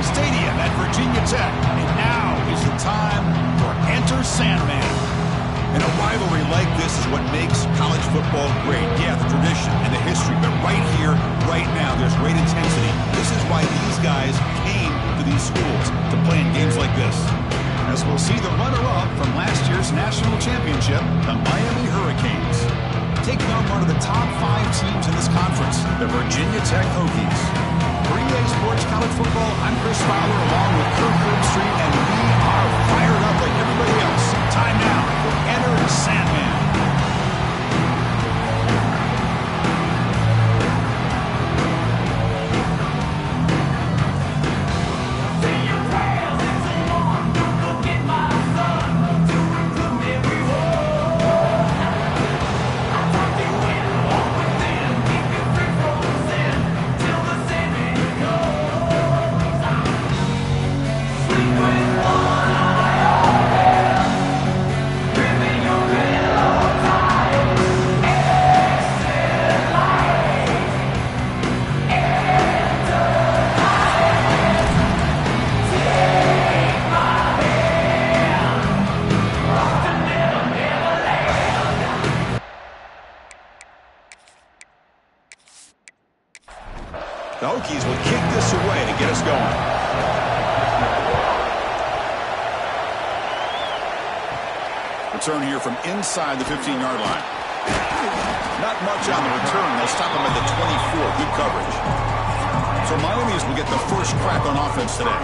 Stadium at Virginia Tech. And now is the time for Enter Sandman. And a rivalry like this is what makes college football great. Yeah, the tradition and the history, but right here, right now, there's great intensity. This is why these guys came to these schools to play in games like this. As we'll see the runner-up from last year's national championship, the Miami Hurricanes, taking on one of the top 5 teams in this conference, the Virginia Tech Hokies. For EA Sports College Football, I'm Chris Fowler along with Kirk Herbstreit, and we are fired up like everybody else. Time now for Enter Sandman. The Hokies will kick this away to get us going. Return here from inside the 15-yard line. Not much on the return. They'll stop him at the 24. Good coverage. So Miami's will get the first crack on offense today.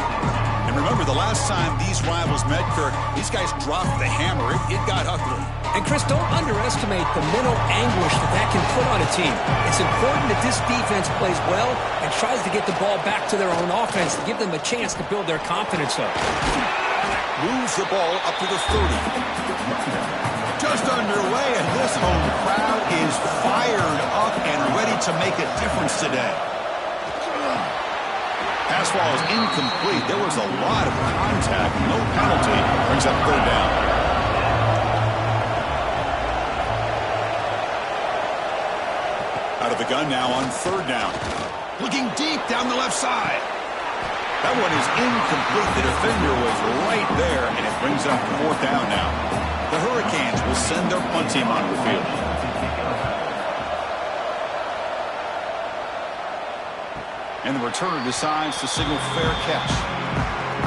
And remember, the last time these rivals met, Kirk, these guys dropped the hammer. It got ugly. And, Chris, don't underestimate the mental anguish that can put on a team. It's important that this defense plays well and tries to get the ball back to their own offense to give them a chance to build their confidence up. Moves the ball up to the 30. Just underway, and this home crowd is fired up and ready to make a difference today. Pass ball is incomplete. There was a lot of contact. No penalty. Brings up third down. Out of the gun now on third down. Looking deep down the left side. That one is incomplete. The defender was right there, and it brings up fourth down now. The Hurricanes will send their punt team onto the field. And the returner decides to signal fair catch.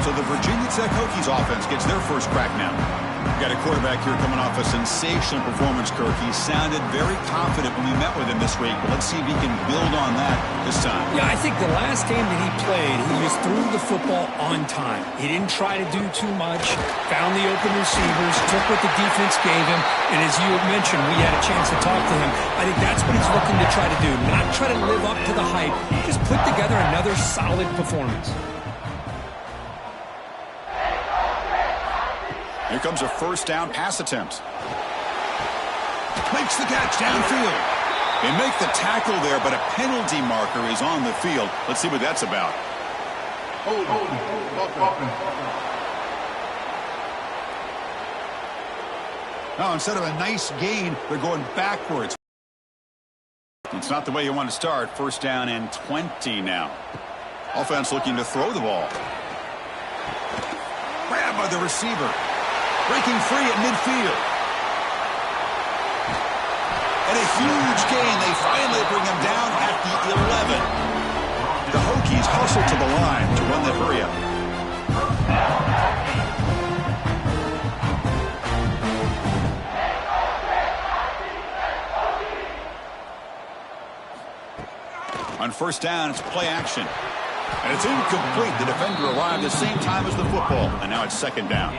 So the Virginia Tech Hokies offense gets their first crack now. We've got a quarterback here coming off a sensational performance, Kirk. He sounded very confident when we met with him this week. But let's see if he can build on that this time. Yeah, I think the last game that he played, he just threw the football on time. He didn't try to do too much, found the open receivers, took what the defense gave him, and as you had mentioned, we had a chance to talk to him. I think that's what he's looking to try to do, not try to live up to the hype, just put together another solid performance. Here comes a first down pass attempt. Makes the catch downfield. They make the tackle there, but a penalty marker is on the field. Let's see what that's about. Now, instead of a nice gain, they're going backwards. It's not the way you want to start. First down and 20 now. Offense looking to throw the ball. Grabbed by the receiver. Breaking free at midfield. And a huge gain. They finally bring him down at the 11. The Hokies hustle to the line to run the hurry-up. On first down, it's play action. And it's incomplete. The defender arrived at the same time as the football. And now it's second down.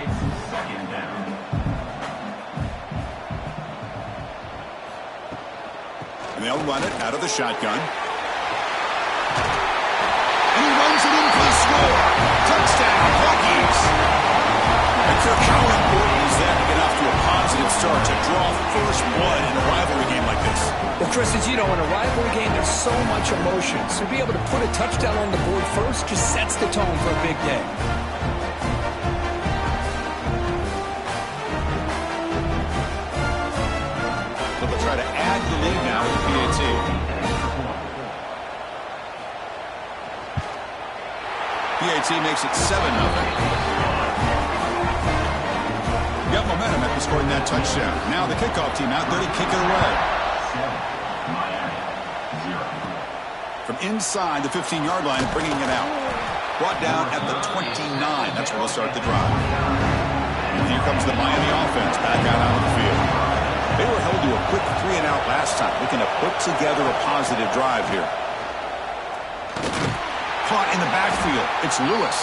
And they'll run it out of the shotgun. And he runs it in for the score. Touchdown, Hokies. And Kirk, how important is that to get off to a positive start to draw first blood in a rivalry game like this? Well, Chris, as you know, in a rivalry game, there's so much emotion. So to be able to put a touchdown on the board first just sets the tone for a big day. They'll try to add the lead now with the PAT. PAT Vt makes it 7-0. Got momentum after scoring that touchdown. Now the kickoff team out there to kick it away. From inside the 15-yard line, bringing it out. Brought down at the 29. That's where they'll start the drive. And here comes the Miami offense back out on the field. They were held to a quick 3-and-out last time, looking to put together a positive drive here. Caught in the backfield. It's Lewis.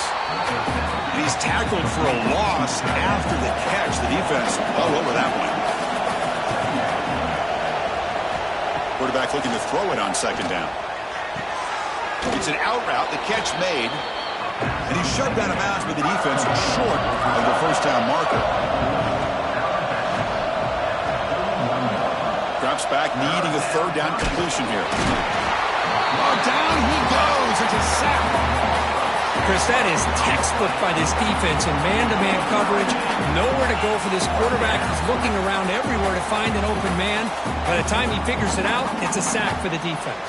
And he's tackled for a loss after the catch. The defense all over that one. Quarterback looking to throw it on second down. It's an out route. The catch made. And he's shoved out of bounds, but the defense is short of the first down marker. Drops back, needing a third down completion here. Oh, down he goes. It's a sack. Chris, that is textbook by this defense in man-to-man coverage. Nowhere to go for this quarterback. He's looking around everywhere to find an open man. By the time he figures it out, it's a sack for the defense.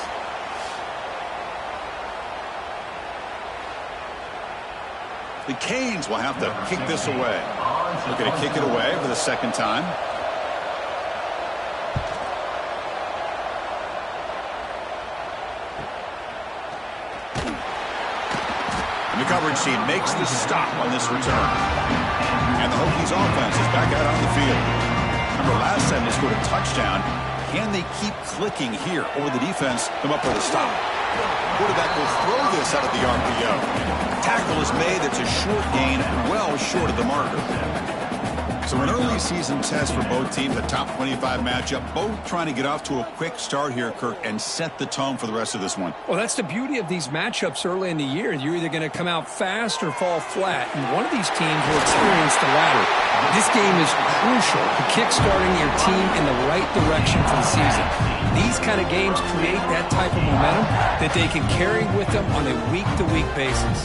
The Canes will have to kick this away. Looking to kick it away for the second time. And the coverage team makes the stop on this return. And the Hokies offense is back out on the field. Remember last time they scored a touchdown. Can they keep clicking here, or will the defense come up with a stop? Quarterback will throw this out of the RPO. Tackle is made. It's a short gain, well short of the marker. So an early season test for both teams, a top 25 matchup. Both trying to get off to a quick start here, Kirk, and set the tone for the rest of this one. Well, that's the beauty of these matchups early in the year. You're either going to come out fast or fall flat. And one of these teams will experience the latter. This game is crucial to kickstarting your team in the right direction for the season. These kind of games create that type of momentum that they can carry with them on a week-to-week basis.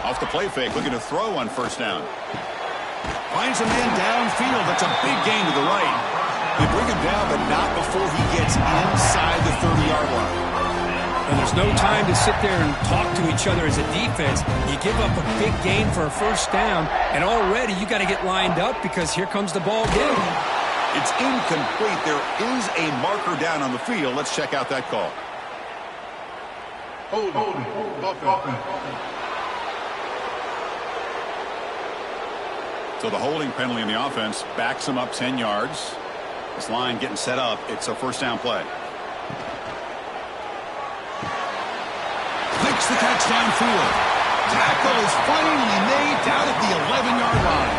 Off the play fake, looking to throw on first down. Finds a man downfield. That's a big gain to the right. They bring him down, but not before he gets inside the 30-yard line. And there's no time to sit there and talk to each other as a defense. You give up a big gain for a first down, and already you got to get lined up because here comes the ball game. It's incomplete. There is a marker down on the field. Let's check out that call. Hold. So the holding penalty in the offense backs him up 10 yards. This line getting set up. It's a first down play. Makes the catch downfield. Tackle is finally made down at the 11-yard line.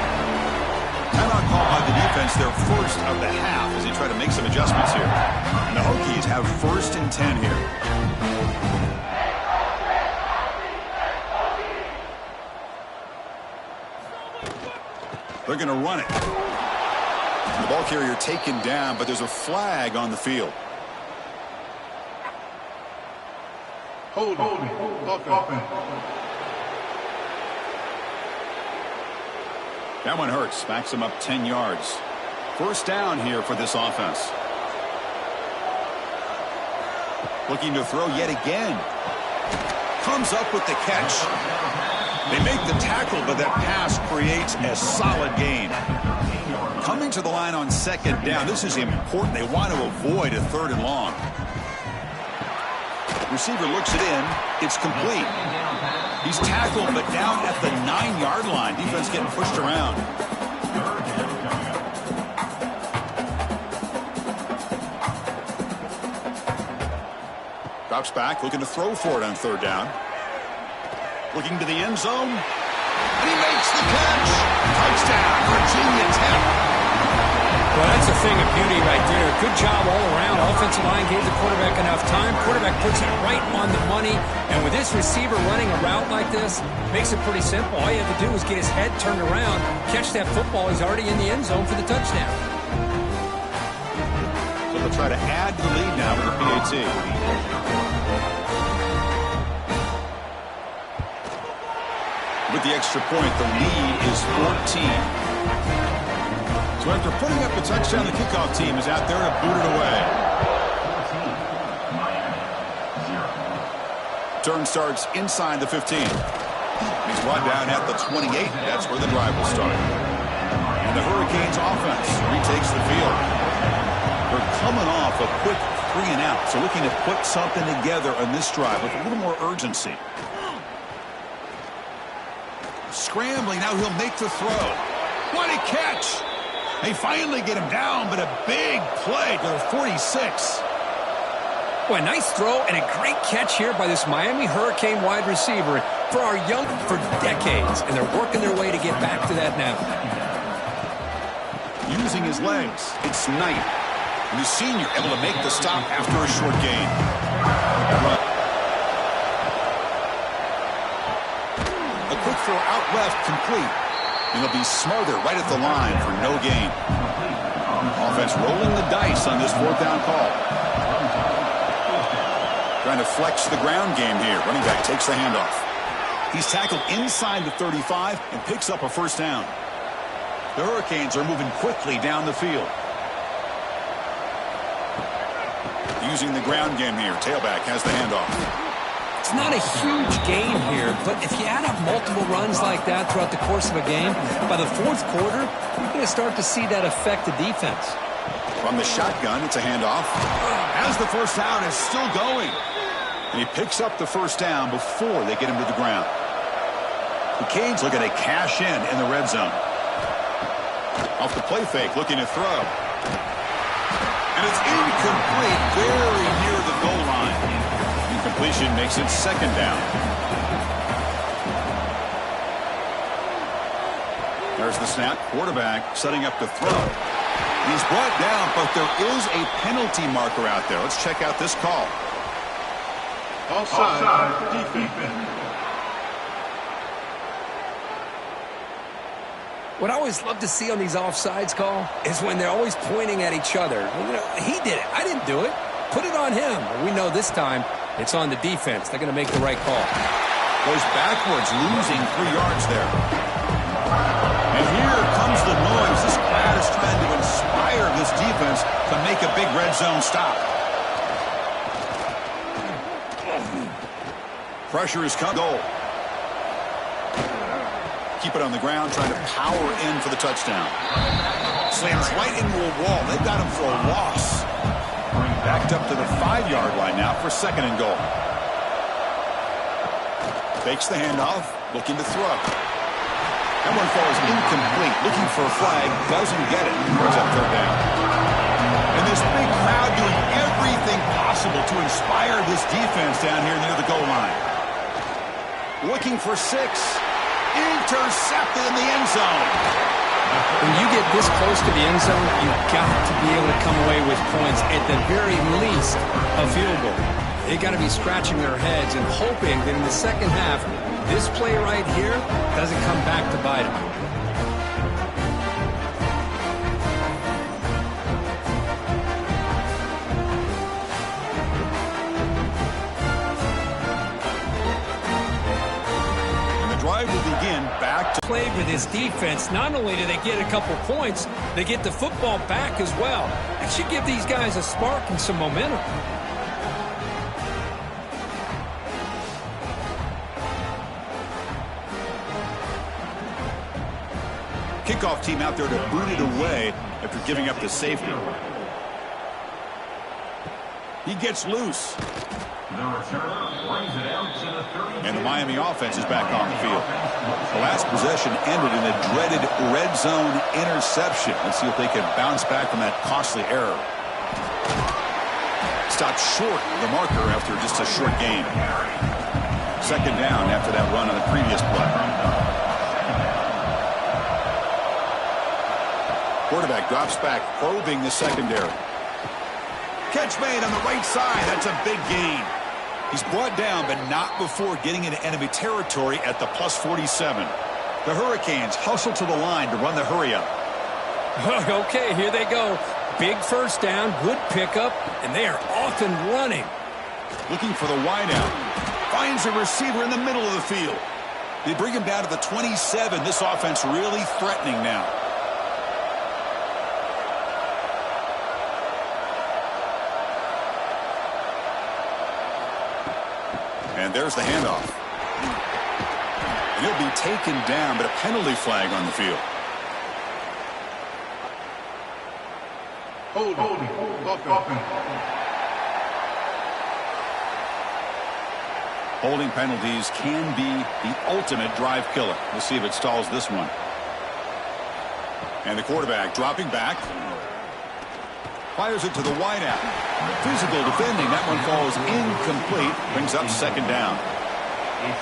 Timeout call by the defense, their first of the half as they try to make some adjustments here. And the Hokies have first and 10 here. They're going to run it. The ball carrier taken down, but there's a flag on the field. Hold. That one hurts. Backs him up 10 yards. First down here for this offense. Looking to throw yet again. Comes up with the catch. They make the tackle, but that pass creates a solid gain. Coming to the line on second down. This is important. They want to avoid a third and long. Receiver looks it in. It's complete. He's tackled, but down at the 9-yard line. Defense getting pushed around. Drops back, looking to throw for it on third down. Looking to the end zone. And he makes the catch. Touchdown, Virginia Tech. Well, that's a thing of beauty right there. Good job all around. Offensive line gave the quarterback enough time. Quarterback puts it right on the money. And with this receiver running a route like this, makes it pretty simple. All you have to do is get his head turned around, catch that football. He's already in the end zone for the touchdown. So they'll try to add to the lead now with the PAT. With the extra point, the lead is 14. So after putting up the touchdown, the kickoff team is out there to boot it away. Return starts inside the 15. He's brought down at the 28. That's where the drive will start. And the Hurricanes offense retakes the field. They're coming off a quick 3 and out, so looking to put something together on this drive with a little more urgency. Scrambling, now he'll make the throw. What a catch! They finally get him down, but a big play to the 46. Boy, nice throw and a great catch here by this Miami Hurricane wide receiver for our young for decades, and they're working their way to get back to that now. Using his legs, it's Knight. And the senior able to make the stop after a short gain. A quick throw out left, complete. And he'll be smothered right at the line for no gain. Offense rolling the dice on this 4th down call. Trying to flex the ground game here. Running back takes the handoff. He's tackled inside the 35 and picks up a 1st down. The Hurricanes are moving quickly down the field. Using the ground game here. Tailback has the handoff. It's not a huge gain here, but if you add up multiple runs like that throughout the course of a game, by the 4th quarter, you're going to start to see that affect the defense. From the shotgun, it's a handoff. As the 1st down is still going. And he picks up the 1st down before they get him to the ground. The Canes looking to cash in the red zone. Off the play fake, looking to throw. And it's incomplete, very near the goal line. Incompletion makes it 2nd down. There's the snap. Quarterback setting up to throw. He's brought down, but there is a penalty marker out there. Let's check out this call. Offside. Defense. What I always love to see on these offsides call is when they're always pointing at each other. You know, he did it. I didn't do it. Put it on him. We know this time it's on the defense. They're going to make the right call. Goes backwards, losing 3 yards there. And here comes the noise. This crowd is trying to inspire this defense to make a big red zone stop. Pressure is come. Goal. Keep it on the ground, trying to power in for the touchdown. Slams right into a wall. They've got him for a loss. Backed up to the 5-yard line now for 2nd and goal. Fakes the handoff, looking to throw. That one falls incomplete. Looking for a flag, doesn't get it. Brings up 3rd down. And this big crowd doing everything possible to inspire this defense down here near the goal line. Looking for 6. Intercepted in the end zone. When you get this close to the end zone, you've got to be able to come away with points, at the very least a field goal. They got to be scratching their heads and hoping that in the 2nd half, this play right here doesn't come back to bite them. Drive will begin back to play with this defense. Not only do they get a couple points, they get the football back as well. That should give these guys a spark and some momentum. Kickoff team out there to boot it away after giving up the safety. He gets loose. And the Miami offense is back on the field. The last possession ended in a dreaded red zone interception. Let's see if they can bounce back from that costly error. Stopped short of the marker after just a short gain. 2nd down after that run on the previous play. Quarterback drops back, probing the secondary. Catch made on the right side. That's a big gain. He's brought down, but not before getting into enemy territory at the +47. The Hurricanes hustle to the line to run the hurry up. Okay, here they go. Big 1st down, good pickup, and they are off and running. Looking for the wideout. Finds a receiver in the middle of the field. They bring him down to the 27. This offense really threatening now. And there's the handoff. And he'll be taken down, but a penalty flag on the field. Holding penalties can be the ultimate drive killer. We'll see if it stalls this one. And the quarterback dropping back. Fires it to the wideout. Physical defending. That one falls incomplete. Brings up second down.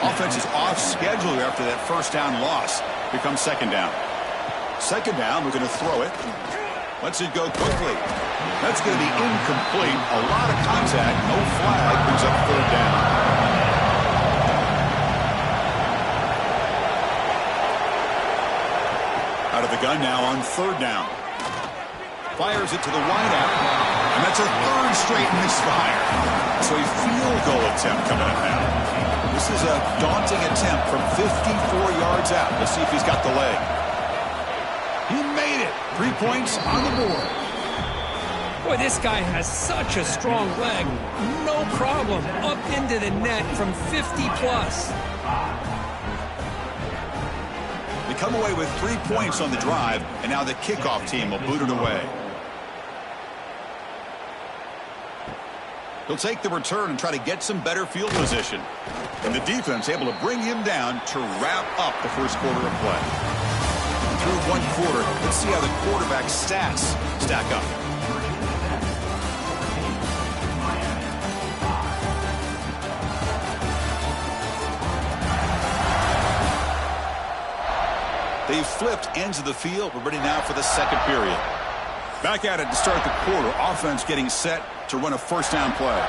Offense is off schedule after that first down loss. Becomes second down. Second down, we're going to throw it. Lets it go quickly. That's going to be incomplete. A lot of contact. No flag. Brings up third down. Out of the gun now on third down. Fires it to the wideout. And that's a third straight misfire. So a field goal attempt coming up now. This is a daunting attempt from 54 yards out. Let's see if he's got the leg. He made it. 3 points on the board. Boy, this guy has such a strong leg. No problem. Up into the net from 50-plus. They come away with 3 points on the drive, and now the kickoff team will boot it away. He'll take the return and try to get some better field position. And the defense able to bring him down to wrap up the first quarter of play. Through one quarter, let's see how the quarterback's stats stack up. They've flipped ends of the field. We're ready now for the second period. Back at it to start the quarter. Offense getting set to run a first down play.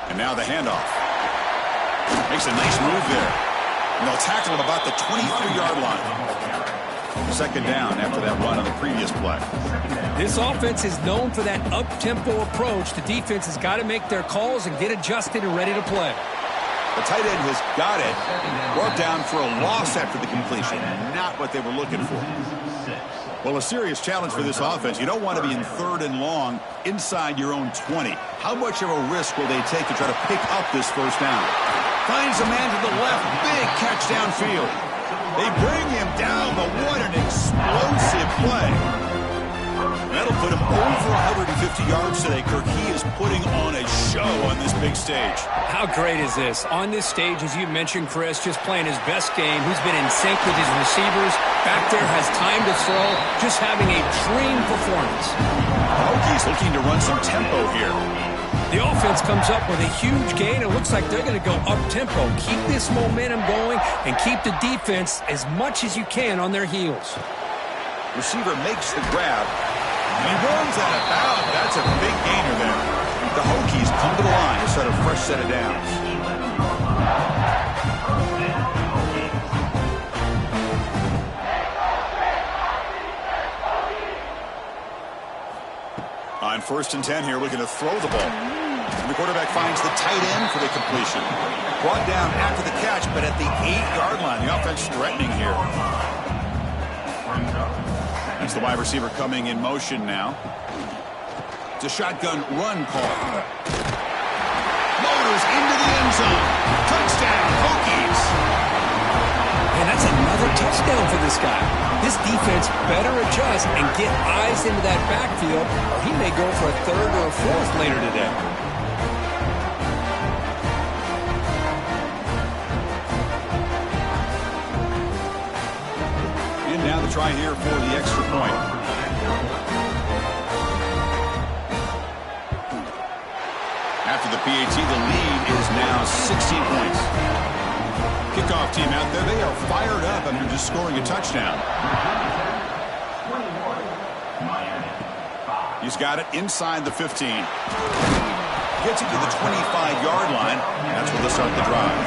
And now the handoff. Makes a nice move there. And they'll tackle him about the 23-yard line. Second down after that run on the previous play. This offense is known for that up-tempo approach. The defense has got to make their calls and get adjusted and ready to play. The tight end has got it. Brought down for a loss after the completion. Not what they were looking for. Well, a serious challenge for this offense. You don't want to be in third and long inside your own 20. How much of a risk will they take to try to pick up this first down? Finds a man to the left. Big catch downfield. They bring him down, but what an explosive play. That'll put him over 150 yards today. Kirk, he is putting on a show on this big stage. How great is this? On this stage, as you mentioned, Chris, just playing his best game. He's been in sync with his receivers. Back there, has time to throw. Just having a dream performance. Hokies looking to run some tempo here. The offense comes up with a huge gain. It looks like they're going to go up-tempo. Keep this momentum going and keep the defense as much as you can on their heels. Receiver makes the grab. And he runs out of bounds. That's a big gainer there. The Hokies come to the line to start a fresh set of downs. On 1st and 10 here, looking to throw the ball. And the quarterback finds the tight end for the completion. Brought down after the catch, but at the 8-yard line. The offense threatening here. That's the wide receiver coming in motion now. It's a shotgun run call. Motors into the end zone. Touchdown, Hokies. And that's another touchdown for this guy. This defense better adjust and get eyes into that backfield, or he may go for a third or a fourth later today. And now the try here for the extra point. After the PAT, the lead is now 16 points. Kickoff team out there, they are fired up after just scoring a touchdown. He's got it inside the 15. Gets it to the 25-yard line. That's where they'll start the drive.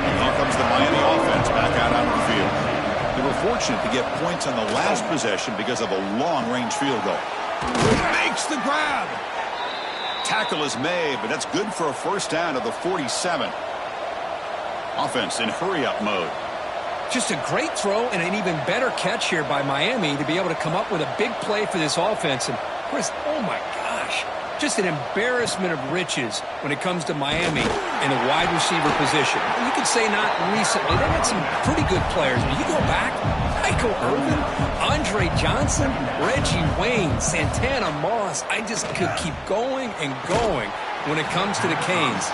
And here comes the Miami offense back out onto the field. They were fortunate to get points on the last possession because of a long-range field goal. Makes the grab. Tackle is made, but that's good for a first down to the 47. Offense in hurry-up mode. Just a great throw and an even better catch here by Miami to be able to come up with a big play for this offense. And Chris, oh my gosh. Just an embarrassment of riches when it comes to Miami in the wide receiver position. You could say not recently. They had some pretty good players. But you go back, Michael Irvin, Andre Johnson, Reggie Wayne, Santana Moss. I just could keep going and going when it comes to the Canes.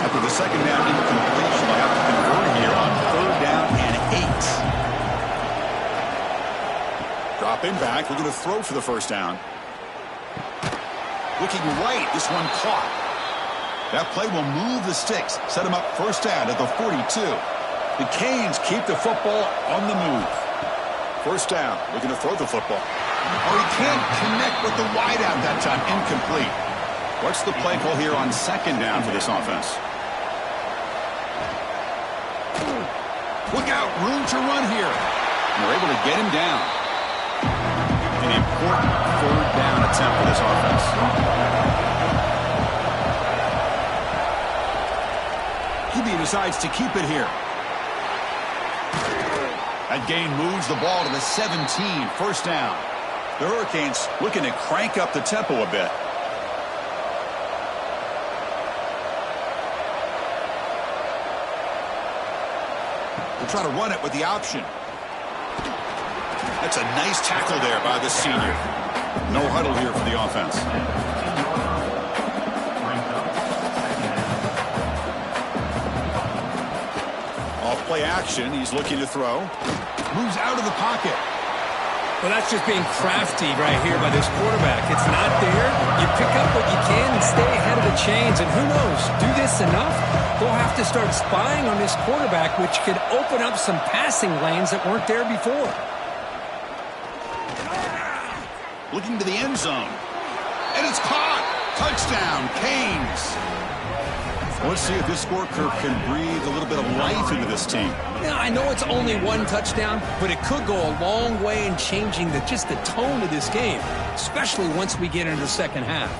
After the second down incompletion, they have to convert here on 3rd down and 8. Dropping back, looking to throw for the first down. Looking right, this one caught. That play will move the sticks, set him up first down at the 42. The Canes keep the football on the move. First down, looking to throw the football. Oh, he can't connect with the wideout that time, incomplete. What's the play call here on 2nd down for this offense? Look out, room to run here. And they're able to get him down. An important 3rd down attempt for this offense. QB decides to keep it here. That gain moves the ball to the 17, first down. The Hurricanes looking to crank up the tempo a bit. They'll try to run it with the option. That's a nice tackle there by the senior. No huddle here for the offense. Off play action. He's looking to throw. Moves out of the pocket. Well, that's just being crafty right here by this quarterback. It's not there. You pick up what you can and stay ahead of the chains. And who knows, do this enough, they'll have to start spying on this quarterback, which could open up some passing lanes that weren't there before. Looking to the end zone. And it's caught. Touchdown, Canes. Let's see if this score curve can breathe a little bit of life into this team. Now, I know it's only one touchdown, but it could go a long way in changing just the tone of this game, especially once we get into the second half.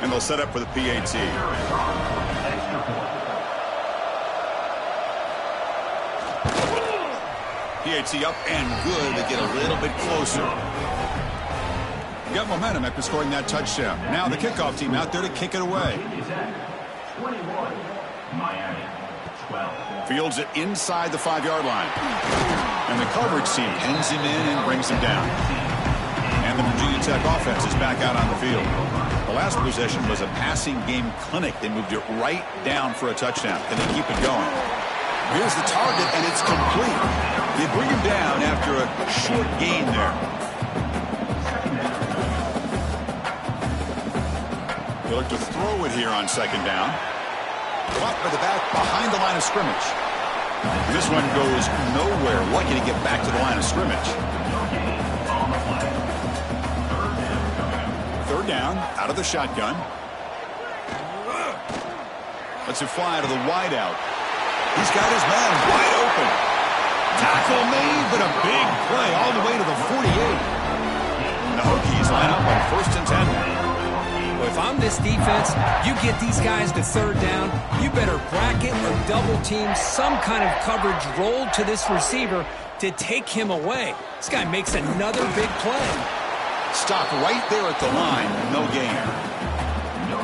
And they'll set up for the PAT. PAT up and good to get a little bit closer. Got momentum after scoring that touchdown. Now the kickoff team out there to kick it away. Fields it inside the 5-yard line. And the coverage team pins him in and brings him down. And the Virginia Tech offense is back out on the field. The last possession was a passing game clinic. They moved it right down for a touchdown. Can they keep it going? Here's the target, and it's complete. They bring him down after a short gain there. They look to throw it here on 2nd down. Caught by the back behind the line of scrimmage. And this one goes nowhere. Lucky to get back to the line of scrimmage. 3rd down, out of the shotgun. Lets it fly to the wideout. He's got his man wide open. Tackle made, but a big play all the way to the 48. And the Hokies line up on 1st and 10. Well, if I'm this defense, you get these guys to 3rd down, you better bracket or double team some kind of coverage rolled to this receiver to take him away. This guy makes another big play. Stop right there at the line. No gain.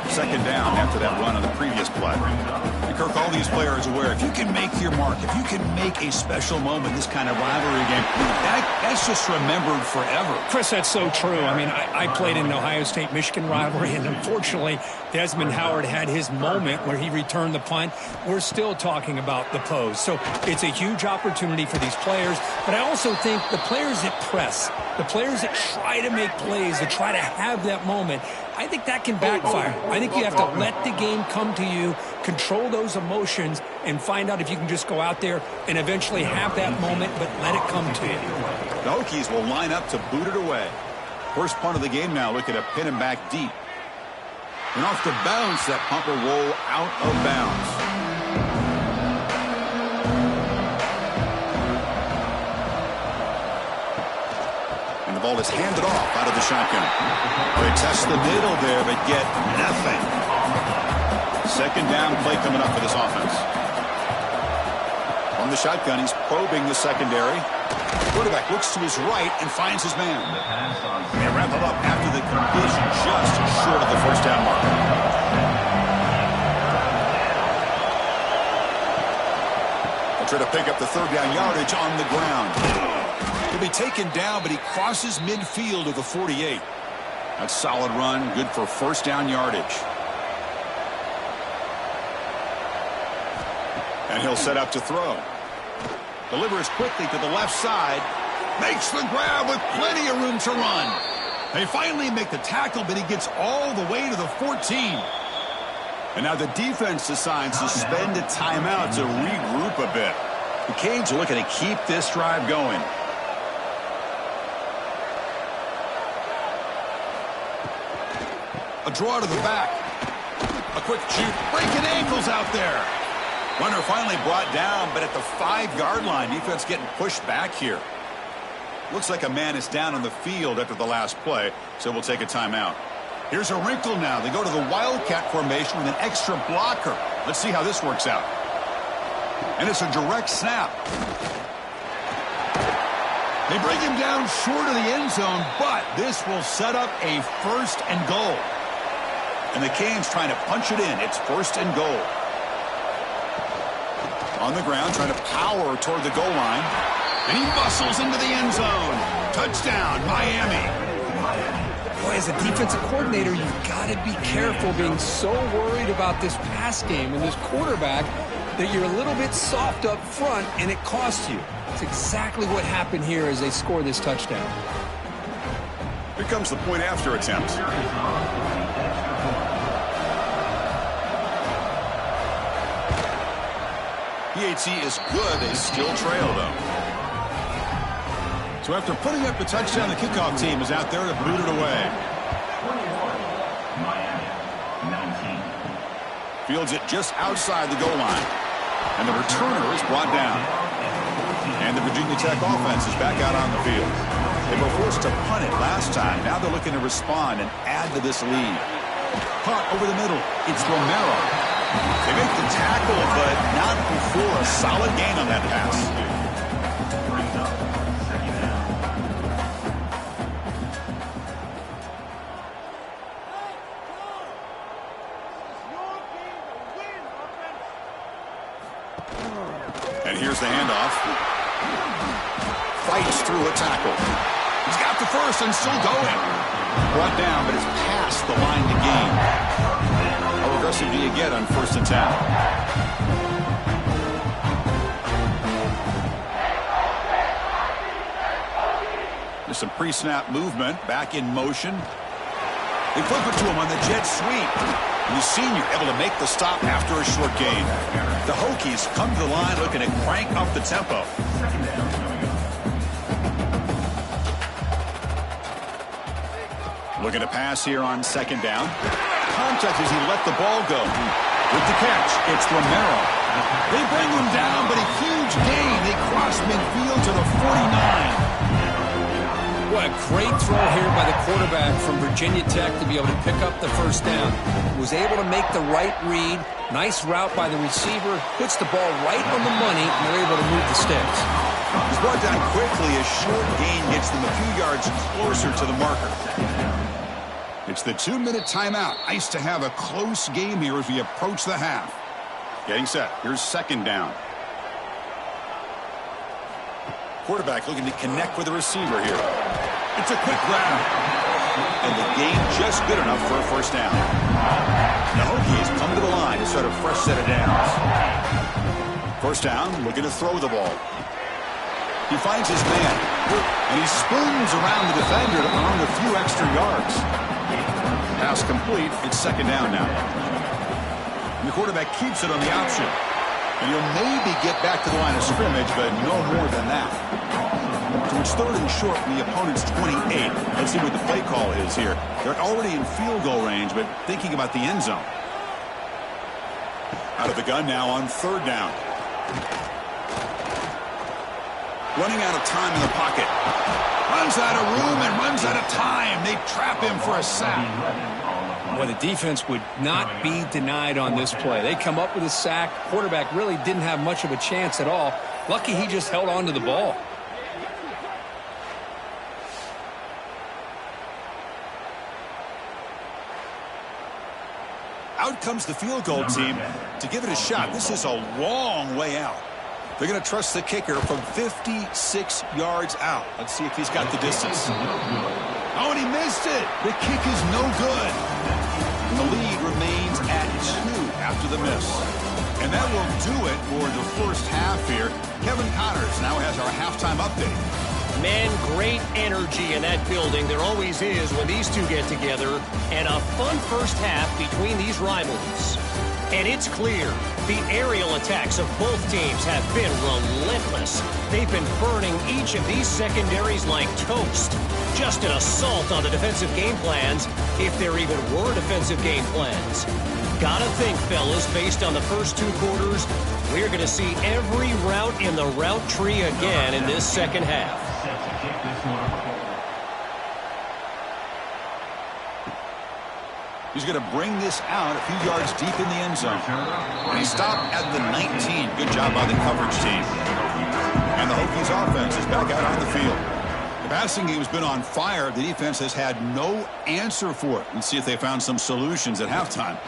2nd down after that run on the previous play. And Kirk, all these players are aware, if you can make your mark, if you can make a special moment, this kind of rivalry game, that's just remembered forever. Chris, that's so true. I mean, I played in an Ohio State-Michigan rivalry, and unfortunately, Desmond Howard had his moment where he returned the punt. We're still talking about the pose. So it's a huge opportunity for these players, but I also think the players that press, the players that try to make plays, that try to have that moment, I think that can backfire. I think you have to let the game come to you, control those emotions, and find out if you can just go out there and eventually have that moment, but let it come to you. The Hokies will line up to boot it away. First punt of the game now, looking to pin him back deep. And off the bounce, that punt will roll out of bounds. The ball is handed off out of the shotgun. They test the middle there, but get nothing. Second down play coming up for this offense. On the shotgun, he's probing the secondary. Quarterback looks to his right and finds his man. And they wrap him up after the completion just short of the first down mark. They'll try to pick up the third down yardage on the ground. He'll be taken down, but he crosses midfield of the 48. That's a solid run, good for first down yardage. And he'll set up to throw. Delivers quickly to the left side. Makes the grab with plenty of room to run. They finally make the tackle, but he gets all the way to the 14. And now the defense decides to spend a timeout to regroup a bit. The Canes are looking to keep this drive going. A draw to the back. A quick shoot. Breaking ankles out there. Runner finally brought down, but at the 5-yard line, defense getting pushed back here. Looks like a man is down on the field after the last play, so we'll take a timeout. Here's a wrinkle now. They go to the Wildcat formation with an extra blocker. Let's see how this works out. And it's a direct snap. They bring him down short of the end zone, but this will set up a 1st and goal. And the Canes trying to punch it in. It's 1st and goal. On the ground, trying to power toward the goal line. And he muscles into the end zone. Touchdown, Miami. Boy, as a defensive coordinator, you've got to be careful being so worried about this pass game and this quarterback that you're a little bit soft up front, and it costs you. It's exactly what happened here as they score this touchdown. Here comes the point after attempt. PAT is good. They still trail, though. So after putting up the touchdown, the kickoff team is out there to boot it away. Fields it just outside the goal line. And the returner is brought down. And the Virginia Tech offense is back out on the field. They were forced to punt it last time. Now they're looking to respond and add to this lead. Punt over the middle. It's Romero. They make the tackle, but not before a solid gain on that pass. And here's the handoff. Fights through a tackle. He's got the first and still going. Brought down, but it's past the line to gain. How aggressive do you get on 1st and 10? There's some pre-snap movement. Back in motion. They flip it to him on the jet sweep. And the senior able to make the stop after a short gain. The Hokies come to the line looking to crank up the tempo. Looking to pass here on 2nd down. Contact as he let the ball go. With the catch, it's Romero. They bring him down, but a huge gain. They cross midfield to the 49. What a great throw here by the quarterback from Virginia Tech to be able to pick up the first down. Was able to make the right read. Nice route by the receiver. Puts the ball right on the money, and they're able to move the sticks. He's brought down quickly. A short gain gets them a few yards closer to the marker. It's the 2-minute timeout. Nice to have a close game here as we approach the half. Getting set. Here's 2nd down. Quarterback looking to connect with the receiver here. It's a quick grab. And the game just good enough for a first down. The Hokies come to the line to start a fresh set of downs. First down, looking to throw the ball. He finds his man. And he spoons around the defender to earn a few extra yards. Pass complete. It's 2nd down now. And the quarterback keeps it on the option. And he'll maybe get back to the line of scrimmage, but no more than that. So it's 3rd and short from the opponent's 28. Let's see what the play call is here. They're already in field goal range, but thinking about the end zone. Out of the gun now on 3rd down. Running out of time in the pocket. Runs out of room and runs out of time. They trap him for a sack. Well, the defense would not be denied on this play. They come up with a sack. Quarterback really didn't have much of a chance at all. Lucky he just held on to the ball. Out comes the field goal team to give it a shot. This is a long way out. They're going to trust the kicker from 56 yards out. Let's see if he's got the distance. Oh, and he missed it. The kick is no good. And the lead remains at 2 after the miss. And that will do it for the first half here. Kevin Connors now has our halftime update. Man, great energy in that building. There always is when these two get together. And a fun first half between these rivalries. And it's clear, the aerial attacks of both teams have been relentless. They've been burning each of these secondaries like toast. Just an assault on the defensive game plans, if there even were defensive game plans. Gotta think, fellas, based on the first 2 quarters, we're going to see every route in the route tree again in this second half. He's going to bring this out a few yards deep in the end zone. And he stopped at the 19. Good job by the coverage team. And the Hokies offense is back out on the field. The passing game has been on fire. The defense has had no answer for it. Let's see if they found some solutions at halftime.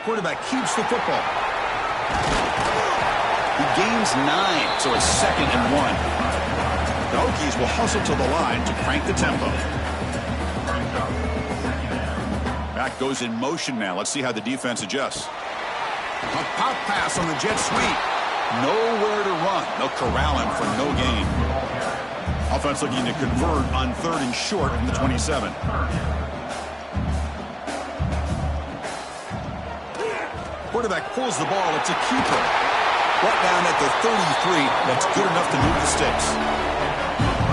Quarterback keeps the football. He gains 9, so it's 2nd and 1. The Hokies will hustle to the line to crank the tempo. Back goes in motion now. Let's see how the defense adjusts. A pop pass on the jet sweep. Nowhere to run. They'll corral him for no gain. Offense looking to convert on 3rd and short from the 27. Quarterback pulls the ball. It's a keeper. Brought down at the 33. That's good enough to move the sticks.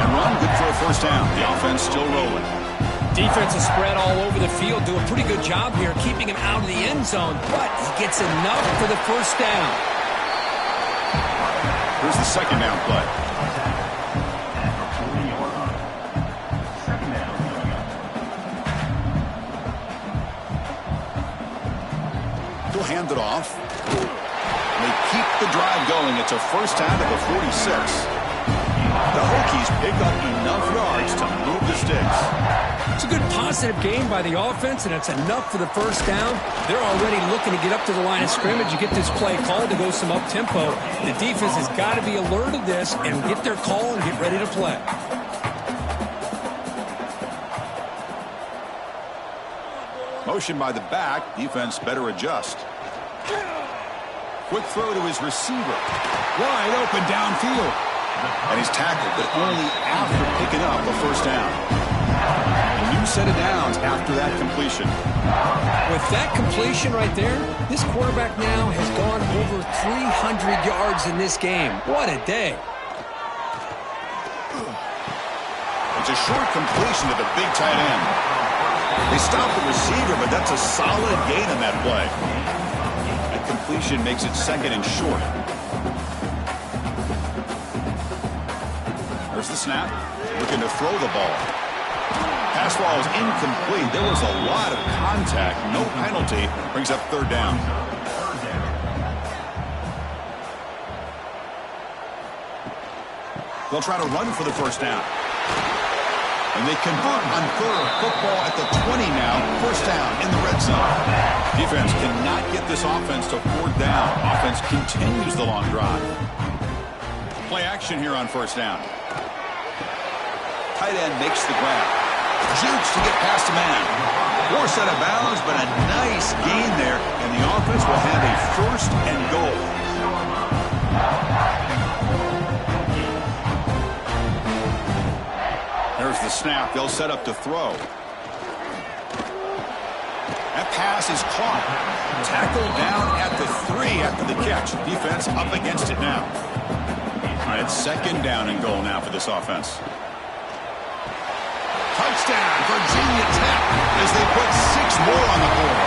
And run good for a first down. The offense still rolling. Defense is spread all over the field. Do a pretty good job here keeping him out of the end zone, but he gets enough for the first down. Here's the second down play. He'll hand it off. They keep the drive going. It's a first down at the 46. The Hokies pick up enough yards to move the sticks. It's a good positive game by the offense, and it's enough for the first down. They're already looking to get up to the line of scrimmage and get this play called to go some up-tempo. The defense has got to be alert of this and get their call and get ready to play. Motion by the back. Defense better adjust. Quick throw to his receiver. Wide open downfield. And he's tackled, but only after picking up a first down. A new set of downs after that completion. With that completion right there, this quarterback now has gone over 300 yards in this game. What a day. It's a short completion to the big tight end. They stop the receiver, but that's a solid gain on that play. That completion makes it 2nd and short. There's the snap. Looking to throw the ball. Pass ball is incomplete. There was a lot of contact. No penalty. Brings up 3rd down. They'll try to run for the first down. And they convert on 3rd. Football at the 20 now. First down in the red zone. Defense cannot get this offense to 4th down. Offense continues the long drive. Play action here on first down. Tight end makes the grab. Jukes to get past a man. Forced out of bounds, but a nice gain there. And the offense will have a 1st and goal. There's the snap. They'll set up to throw. That pass is caught. Tackled down at the 3 after the catch. Defense up against it now. All right, it's 2nd down and goal now for this offense. Touchdown, Virginia Tech, as they put 6 more on the board.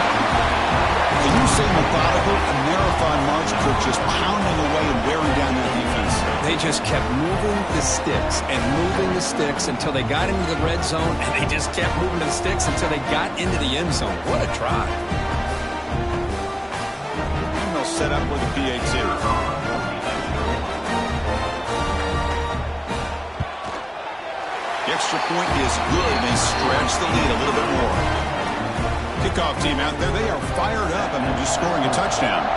Can you say methodical? A marathon march for just pounding away and wearing down that defense. They just kept moving the sticks and moving the sticks until they got into the red zone, and they just kept moving the sticks until they got into the end zone. What a drive. And they'll set up with a PAT. The extra point is good. They stretch the lead a little bit more. Kickoff team out there, they are fired up and they're just scoring a touchdown.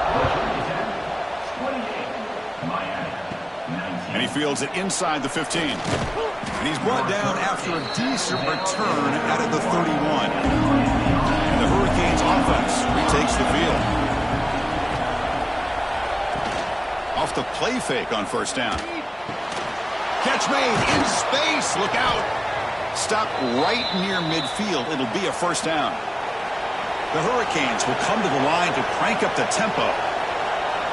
And he fields it inside the 15. And he's brought down after a decent return out of the 31. And the Hurricanes offense retakes the field. Off the play fake on first down. Catch made in space. Look out. Stop right near midfield. It'll be a first down. The Hurricanes will come to the line to crank up the tempo.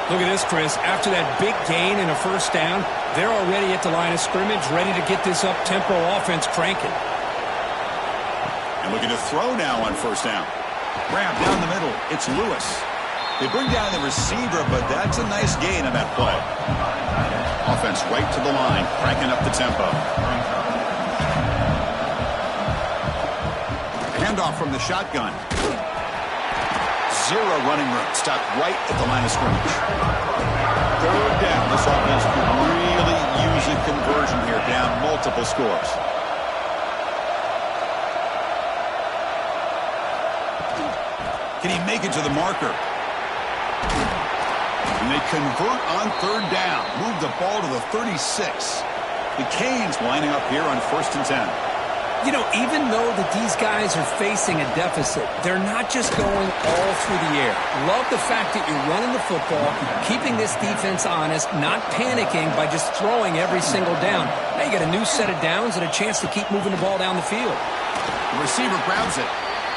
Look at this, Chris. After that big gain and a first down, they're already at the line of scrimmage, ready to get this up-tempo offense cranking. And looking to throw now on first down. Grab down the middle. It's Lewis. They bring down the receiver, but that's a nice gain on that play. Offense right to the line, cranking up the tempo. Handoff from the shotgun. Zero running room. Stopped right at the line of scrimmage. Third down. This offense could really use a conversion here, down multiple scores. Can he make it to the marker? And they convert on third down. Move the ball to the 36. The Canes lining up here on 1st and 10. You know, even though that these guys are facing a deficit, they're not just going all through the air. Love the fact that you're running the football, keeping this defense honest, not panicking by just throwing every single down. Now you got a new set of downs and a chance to keep moving the ball down the field. The receiver grabs it.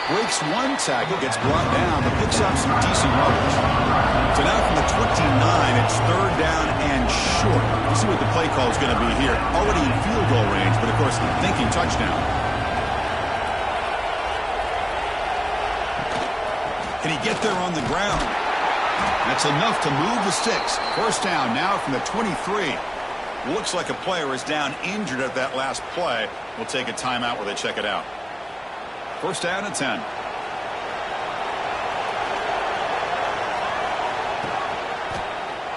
Breaks one tackle, gets brought down, but picks up some decent yardage. So now from the 29, it's third down and short. We'll see what the play call is going to be here. Already in field goal range, but of course thinking touchdown. Can he get there on the ground? That's enough to move the sticks. First down now from the 23. Looks like a player is down injured at that last play. We'll take a timeout where they check it out. First down and 10.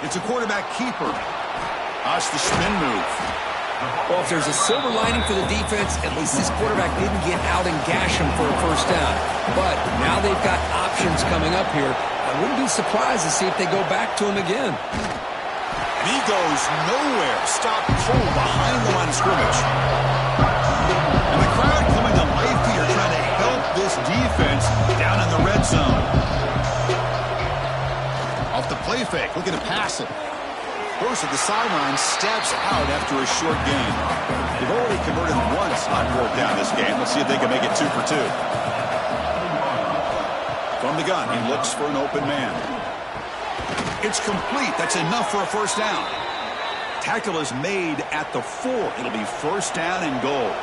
It's a quarterback keeper. That's the spin move. Well, if there's a silver lining for the defense, at least this quarterback didn't get out and gash him for a first down. But now they've got options coming up here. I wouldn't be surprised to see if they go back to him again. And he goes nowhere. Stopped cold behind the line of scrimmage. And the crowd coming to life here, trying to help this defense down in the red zone. Off the play fake, looking to pass it. Goes to the sideline, steps out after a short gain. They've already converted once on fourth down this game. Let's see if they can make it 2 for 2. From the gun, he looks for an open man. It's complete. That's enough for a first down. Tackle is made at the 4. It'll be first down and goal.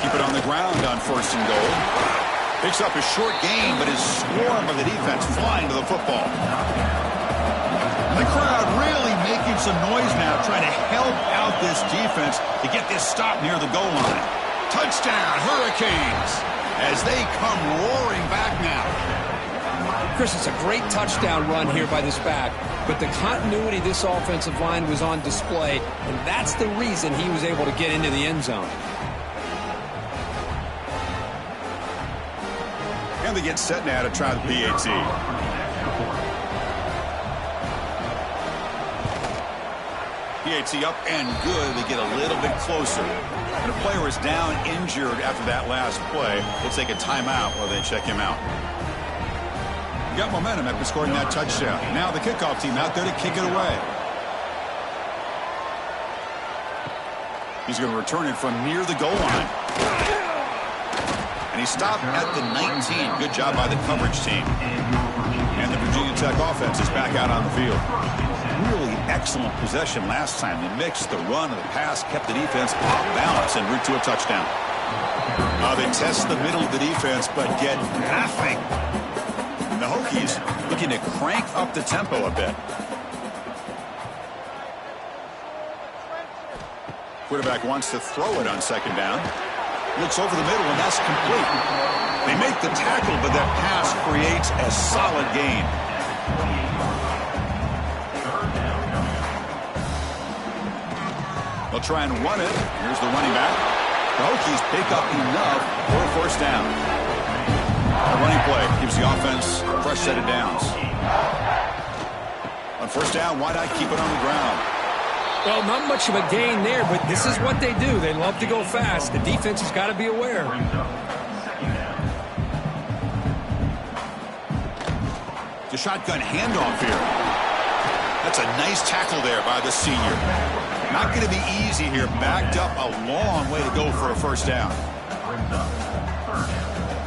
Keep it on the ground on first and goal. Picks up a short gain, but is swarmed by the defense flying to the football. And the crowd really making some noise now, trying to help out this defense to get this stop near the goal line. Touchdown, Hurricanes, as they come roaring back now. Chris, it's a great touchdown run here by this back, but the continuity of this offensive line was on display, and that's the reason he was able to get into the end zone. And they get set now to try the PAT. PAT up and good. They get a little bit closer. And a player is down injured after that last play. We'll take a timeout while they check him out. Got momentum after scoring that touchdown. Now the kickoff team out there to kick it away. He's going to return it from near the goal line. And he stopped at the 19. Good job by the coverage team. And the Virginia Tech offense is back out on the field. Really excellent possession last time. The mix, the run, and the pass kept the defense off balance en route to a touchdown. They test the middle of the defense, but get nothing. And the Hokies looking to crank up the tempo a bit. Quarterback wants to throw it on second down. Looks over the middle, and that's complete. They make the tackle, but that pass creates a solid gain. They'll try and run it. Here's the running back. The Hokies pick up enough for a first down. A running play gives the offense a fresh set of downs. On first down, why not keep it on the ground? Well, not much of a gain there, but this is what they do. They love to go fast. The defense has got to be aware. The shotgun handoff here. That's a nice tackle there by the senior. Not going to be easy here. Backed up a long way to go for a first down.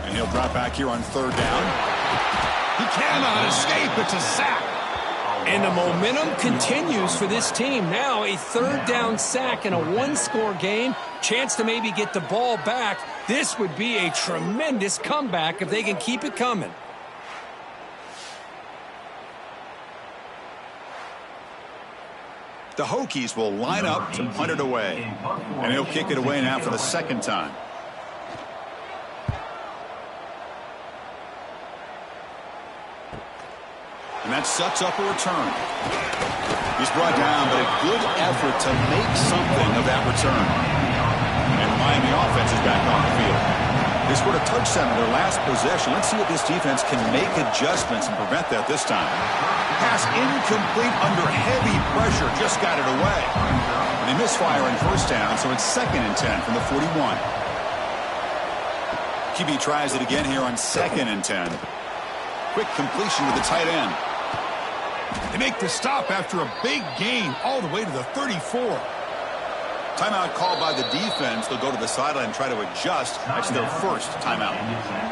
And he'll drop back here on third down. He cannot escape. It's a sack. And the momentum continues for this team. Now a third down sack in a one-score game. Chance to maybe get the ball back. This would be a tremendous comeback if they can keep it coming. The Hokies will line up to punt it away. And he'll kick it away now for the second time. And that sets up a return. He's brought down, but a good effort to make something of that return. And the Miami offense is back on the field. They scored a touchdown in their last possession. Let's see if this defense can make adjustments and prevent that this time. Pass incomplete under heavy pressure. Just got it away. And they misfire on first down, so it's 2nd and 10 from the 41. QB tries it again here on 2nd and 10. Quick completion to the tight end. They make the stop after a big gain all the way to the 34. Timeout called by the defense. They'll go to the sideline and try to adjust. That's their first timeout.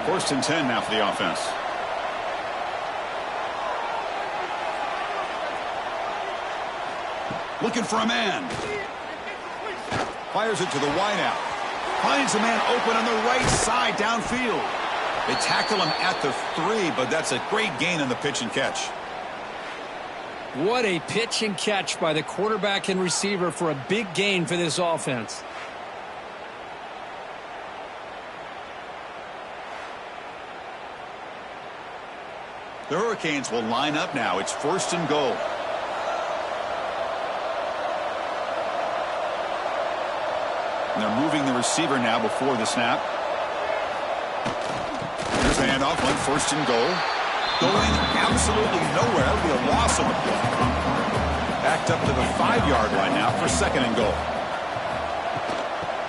1st and 10 now for the offense. Looking for a man. Fires it to the wideout. Finds a man open on the right side downfield. They tackle him at the 3, but that's a great gain on the pitch and catch. What a pitch and catch by the quarterback and receiver for a big gain for this offense. The Hurricanes will line up now. It's 1st and goal. And they're moving the receiver now before the snap. Here's the handoff on 1st and goal. Going absolutely nowhere. That would be a loss on the play. Backed up to the 5-yard line now for 2nd and goal.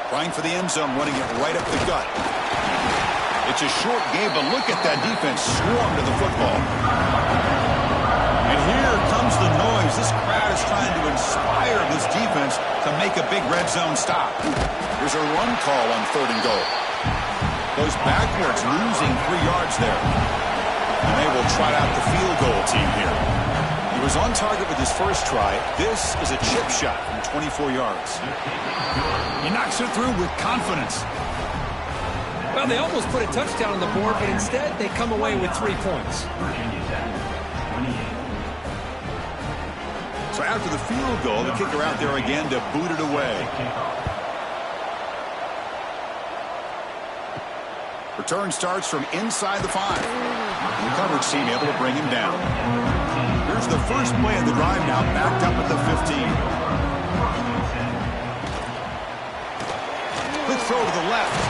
Trying for the end zone, running it right up the gut. It's a short game, but look at that defense swarm to the football. And here comes the noise. This crowd is trying to inspire this defense to make a big red zone stop. There's a run call on 3rd and goal. Goes backwards, losing 3 yards there. And they will trot out the field goal team here. He was on target with his first try. This is a chip shot from 24 yards. He knocks it through with confidence. Well, they almost put a touchdown on the board, but instead they come away with 3 points. So after the field goal, the kicker out there again to boot it away. Return starts from inside the 5. And the coverage team able to bring him down. Here's the first play of the drive now, backed up at the 15. Quick throw to the left.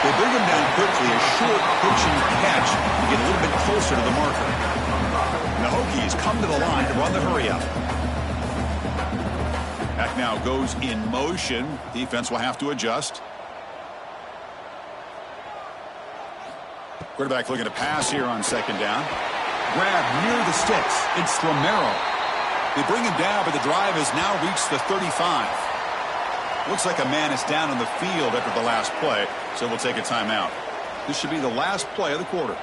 They bring him down quickly, a short pitching catch to get a little bit closer to the marker. And the Hokies come to the line to run the hurry-up. Back now goes in motion. Defense will have to adjust. Quarterback looking to pass here on 2nd down. Grab near the sticks. It's Romero. They bring him down, but the drive has now reached the 35. Looks like a man is down on the field after the last play, so we'll take a timeout. This should be the last play of the quarter.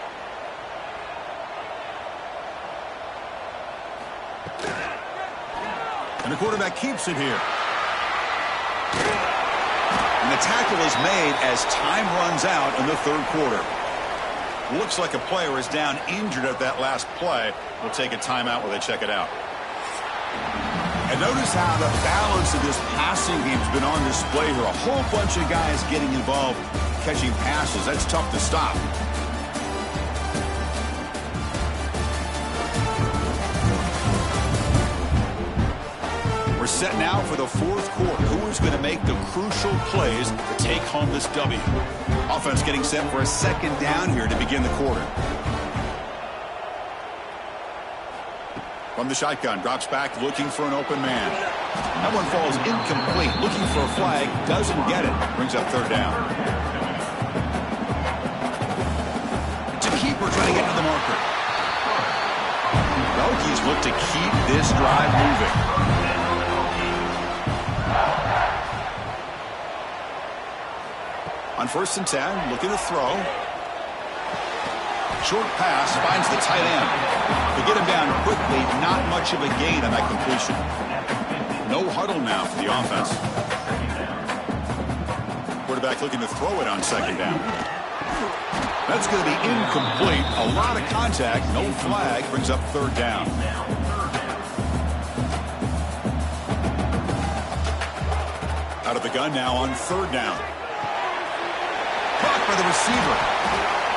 And the quarterback keeps it here. And the tackle is made as time runs out in the 3rd quarter. Looks like a player is down injured at that last play. We'll take a timeout while they check it out. And notice how the balance of this passing game has been on display here. A whole bunch of guys getting involved catching passes. That's tough to stop. We're set now for the fourth quarter. Who is going to make the crucial plays to take home this W? Offense getting set for a second down here to begin the quarter. From the shotgun, drops back, looking for an open man. That one falls incomplete, looking for a flag, doesn't get it. Brings up third down. It's a keeper trying to get to the marker. The Hokies look to keep this drive moving. On 1st and 10, looking to throw. Short pass finds the tight end. They get him down quickly, not much of a gain on that completion. No huddle now for the offense. Quarterback looking to throw it on second down. That's going to be incomplete. A lot of contact, no flag, brings up third down. Out of the gun now on third down. Caught by the receiver.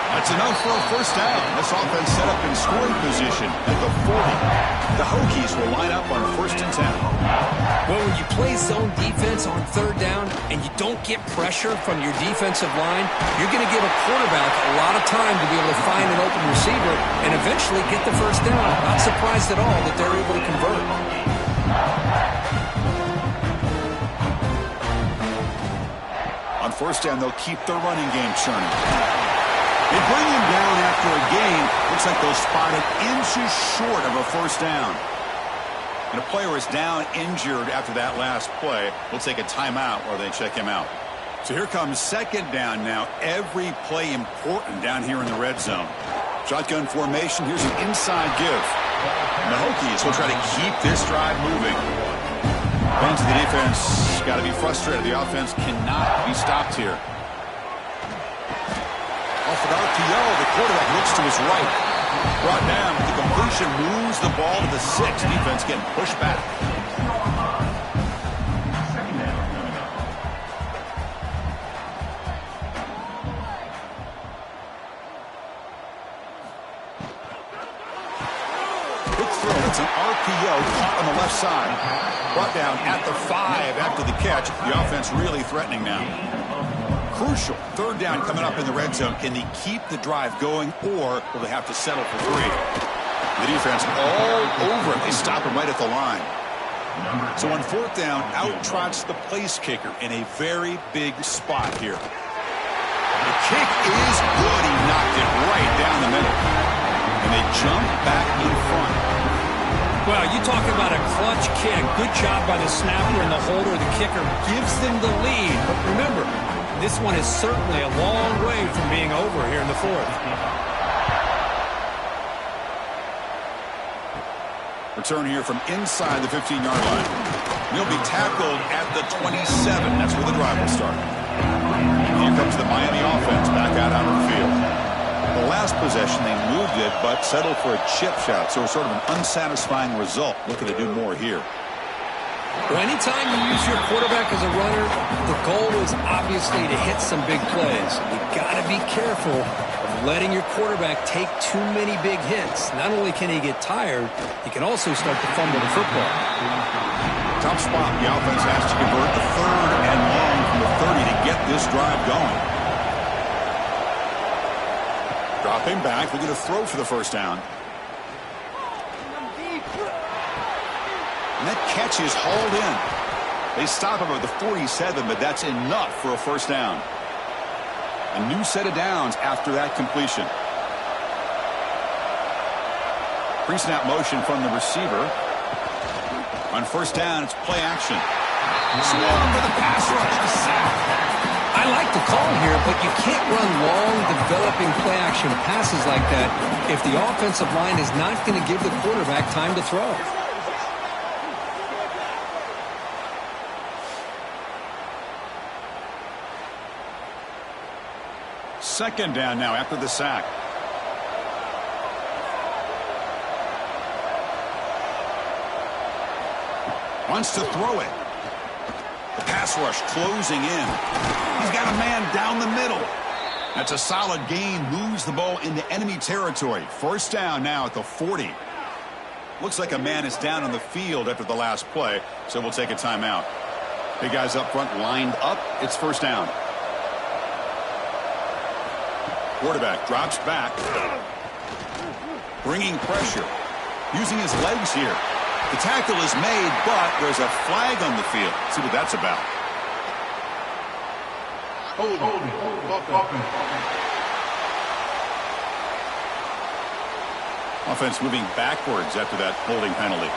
That's enough for a first down. This offense set up in scoring position at the 40. The Hokies will line up on 1st and 10. Well, when you play zone defense on third down and you don't get pressure from your defensive line, you're going to give a quarterback a lot of time to be able to find an open receiver and eventually get the first down. Not surprised at all that they're able to convert. On 1st down, they'll keep their running game churning. They bring him down after a gain. Looks like they'll spot it inches short of a first down. And a player is down injured after that last play. We'll take a timeout while they check him out. So here comes second down now. Every play important down here in the red zone. Shotgun formation. Here's an inside give. And the Hokies will try to keep this drive moving. Fans of the defense got to be frustrated. The offense cannot be stopped here. Off an RPO, the quarterback looks to his right. Brought down. The completion moves the ball to the 6. Defense getting pushed back. Quick throw. It's an RPO caught on the left side. Brought down at the 5 after the catch. The offense really threatening now. Crucial. Third down coming up in the red zone. Can they keep the drive going, or will they have to settle for 3? The defense all over it. They stop him right at the line. So on 4th down, out trots the place kicker in a very big spot here. The kick is good. He knocked it right down the middle. And they jump back in front. Well, you talk about a clutch kick. Good job by the snapper and the holder. The kicker gives them the lead. But remember, this one is certainly a long way from being over here in the 4th. Return here from inside the 15-yard line. He'll be tackled at the 27. That's where the drive will start. Here comes the Miami offense back out on the field. The last possession, they moved it, but settled for a chip shot. So sort of an unsatisfying result. Looking to do more here. Well, anytime you use your quarterback as a runner, the goal is obviously to hit some big plays. You've got to be careful of letting your quarterback take too many big hits. Not only can he get tired, he can also start to fumble the football. Top spot. The offense has to convert the 3rd and long from the 30 to get this drive going. Dropping back. They're going to throw for the first down. And that catch is hauled in. They stop him at the 47, but that's enough for a first down. A new set of downs after that completion. Pre-snap motion from the receiver. On 1st down, it's play action. Swung for the pass rush. A sack. I like the call here, but you can't run long, developing play-action passes like that if the offensive line is not going to give the quarterback time to throw. Second down now after the sack. Wants to throw it. The pass rush closing in. He's got a man down the middle. That's a solid gain. Moves the ball into enemy territory. First down now at the 40. Looks like a man is down on the field after the last play, so we'll take a timeout. Big guys up front lined up. It's first down. Quarterback drops back. Bringing pressure. Using his legs here. The tackle is made, but there's a flag on the field. Let's see what that's about. Offense moving backwards after that holding penalty.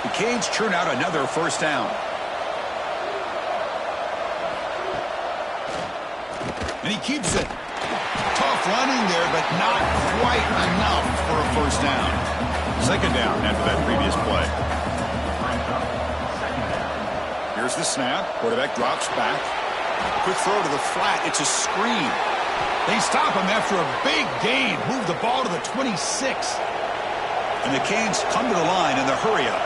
The Canes churn out another first down. And he keeps it. Tough running there, but not quite enough for a first down. Second down after that previous play. Here's the snap. Quarterback drops back. Quick throw to the flat. It's a screen. They stop him after a big gain. Move the ball to the 26. And the Canes come to the line in the hurry up.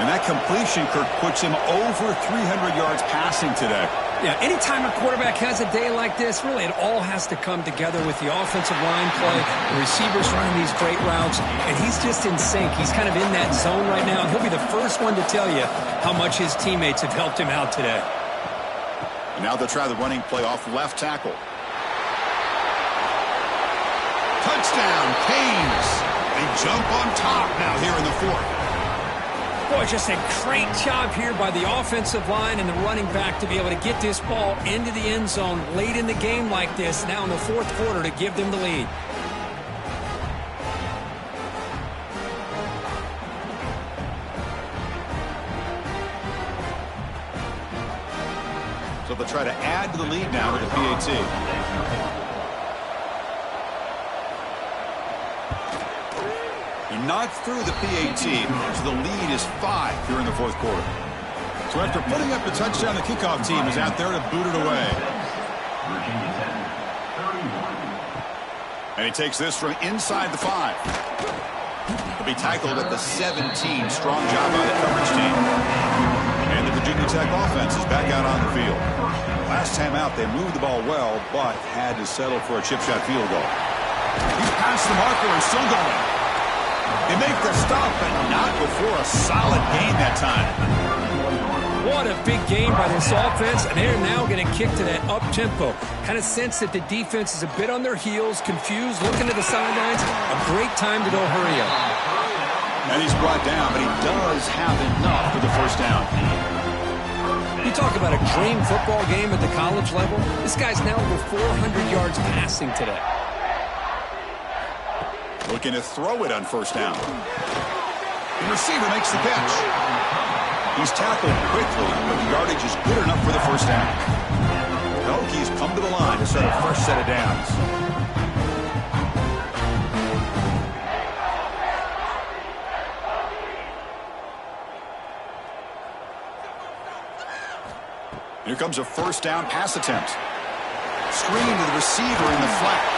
And that completion, Kirk, puts him over 300 yards passing today. Yeah, anytime a quarterback has a day like this, really it all has to come together with the offensive line play, the receivers running these great routes, and he's just in sync. He's kind of in that zone right now, and he'll be the first one to tell you how much his teammates have helped him out today. And now they'll try the running play off left tackle. Touchdown, Canes. They jump on top now here in the fourth. Boy, just a great job here by the offensive line and the running back to be able to get this ball into the end zone late in the game like this, now in the fourth quarter, to give them the lead. So they'll try to add to the lead now with the PAT. He knocked through the PAT, so the lead is 5 here in the fourth quarter. So after putting up the touchdown, the kickoff team is out there to boot it away. And he takes this from inside the 5. He'll be tackled at the 17. Strong job by the coverage team. And the Virginia Tech offense is back out on the field. Last time out, they moved the ball well, but had to settle for a chip shot field goal. He's past the marker and still going. They make the stop, but not before a solid gain that time. What a big game by this offense, and they're now going to kick to that up-tempo. Kind of sense that the defense is a bit on their heels, confused, looking to the sidelines. A great time to go hurry up. And he's brought down, but he does have enough for the first down. You talk about a dream football game at the college level. This guy's now over 400 yards passing today. Looking to throw it on first down. The receiver makes the catch. He's tackled quickly, but the yardage is good enough for the first down. The Hokies come to the line to set a fresh set of downs. Here comes a first down pass attempt. Screen to the receiver in the flat.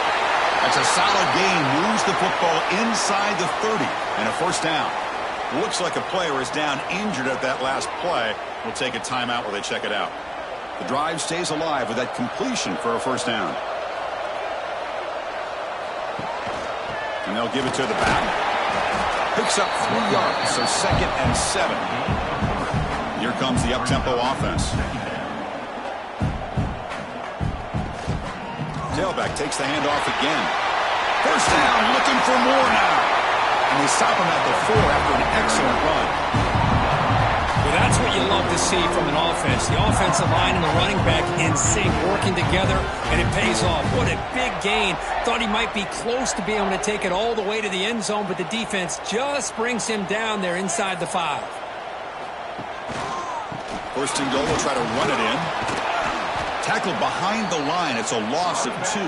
That's a solid gain. Moves the football inside the 30. And a first down. Looks like a player is down injured at that last play. We'll take a timeout while they check it out. The drive stays alive with that completion for a first down. And they'll give it to the back. Picks up 3 yards, so 2nd and 7. Here comes the up-tempo offense. Tailback takes the handoff again. First down, looking for more now. And they stop him at the 4 after an excellent run. Well, that's what you love to see from an offense. The offensive line and the running back in sync, working together, and it pays off. What a big gain. Thought he might be close to being able to take it all the way to the end zone, but the defense just brings him down there inside the 5. First and goal, will try to run it in. Tackled behind the line. It's a loss of 2.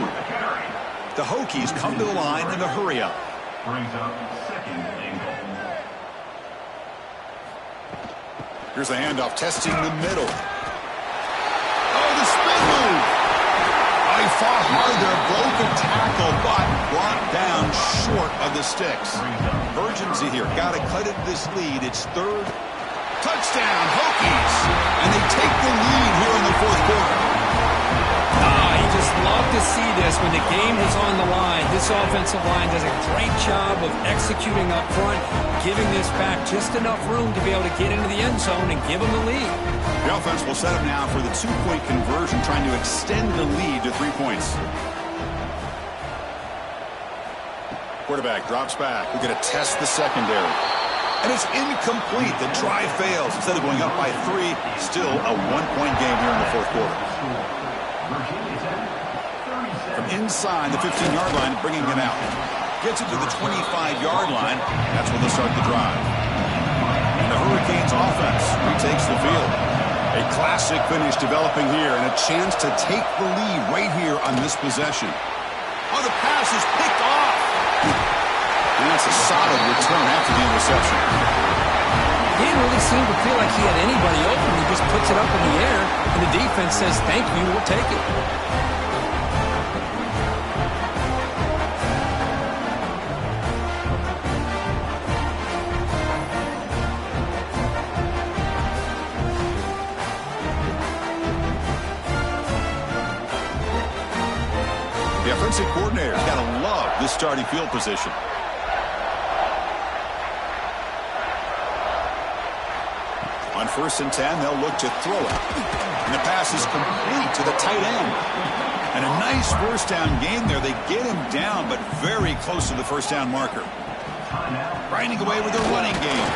The Hokies come to the line in a hurry up. Brings up second and goal. Here's the handoff, testing the middle. Oh, the spin move. Oh, he fought hard there, broke a tackle, but brought down short of the sticks. Urgency here. Got to cut into this lead. It's 3rd Touchdown, Hokies. And they take the lead here in the fourth quarter. You just love to see this when the game is on the line. This offensive line does a great job of executing up front, giving this back just enough room to be able to get into the end zone and give them the lead. The offense will set up now for the two-point conversion, trying to extend the lead to 3 points. Quarterback drops back. We're going to test the secondary. And it's incomplete. The try fails. Instead of going up by 3, still a one-point game here in the fourth quarter. From inside the 15-yard line, bringing it out. Gets it to the 25-yard line. That's when they'll start the drive. And the Hurricanes offense retakes the field. A classic finish developing here and a chance to take the lead right here on this possession. Oh, the pass is picked off. And that's a solid return after the interception. He didn't really seem to feel like he had anybody open. He just puts it up in the air, and the defense says, thank you, we'll take it. The offensive coordinator's got to love this starting field position. On 1st and 10, they'll look to throw it. And the pass is complete to the tight end. And a nice first down gain there. They get him down, but very close to the first down marker. Grinding away with their running game.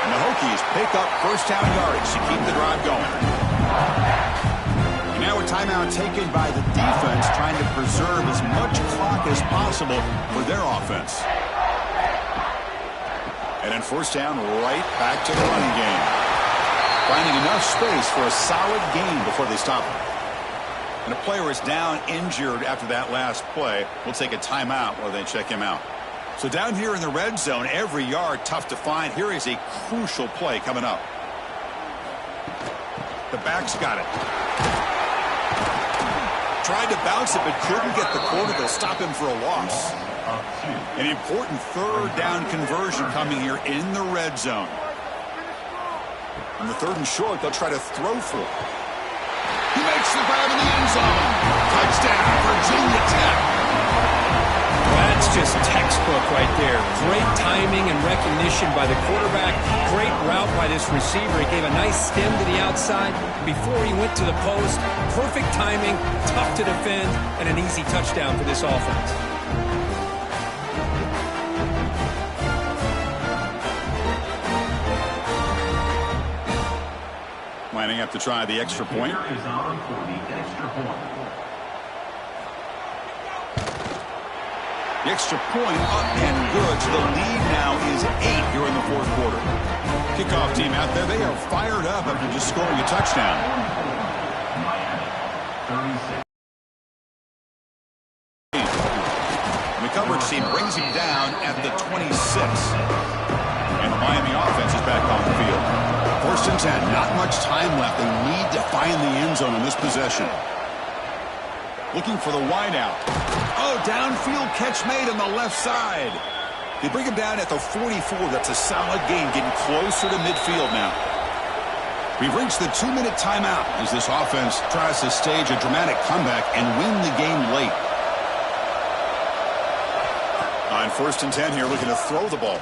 And the Hokies pick up first down yardage to keep the drive going. And now a timeout taken by the defense, trying to preserve as much clock as possible for their offense. And then first down, right back to the running game. Finding enough space for a solid gain before they stop him. And a player is down injured after that last play. We'll take a timeout while they check him out. So down here in the red zone, every yard tough to find. Here is a crucial play coming up. The back's got it. Tried to bounce it, but couldn't get the corner to stop him for a loss. An important third down conversion coming here in the red zone. On the 3rd and short, they'll try to throw for it. He makes the grab in the end zone. Touchdown, Virginia Tech. That's just textbook right there. Great timing and recognition by the quarterback. Great route by this receiver. He gave a nice stem to the outside before he went to the post. Perfect timing, tough to defend, and an easy touchdown for this offense. Lining up to try the extra point. The extra point up and good. So the lead now is 8 here in the fourth quarter. Kickoff team out there. They are fired up after just scoring a touchdown. And the coverage team brings him down at the 26. And the Miami offense is back on the field. 1st and 10. Not much time left. They need to find the end zone on this possession. Looking for the wideout. Oh, downfield catch made on the left side. They bring him down at the 44. That's a solid gain, getting closer to midfield now. We've reached the 2-minute timeout as this offense tries to stage a dramatic comeback and win the game late. On 1st and 10 here, looking to throw the ball.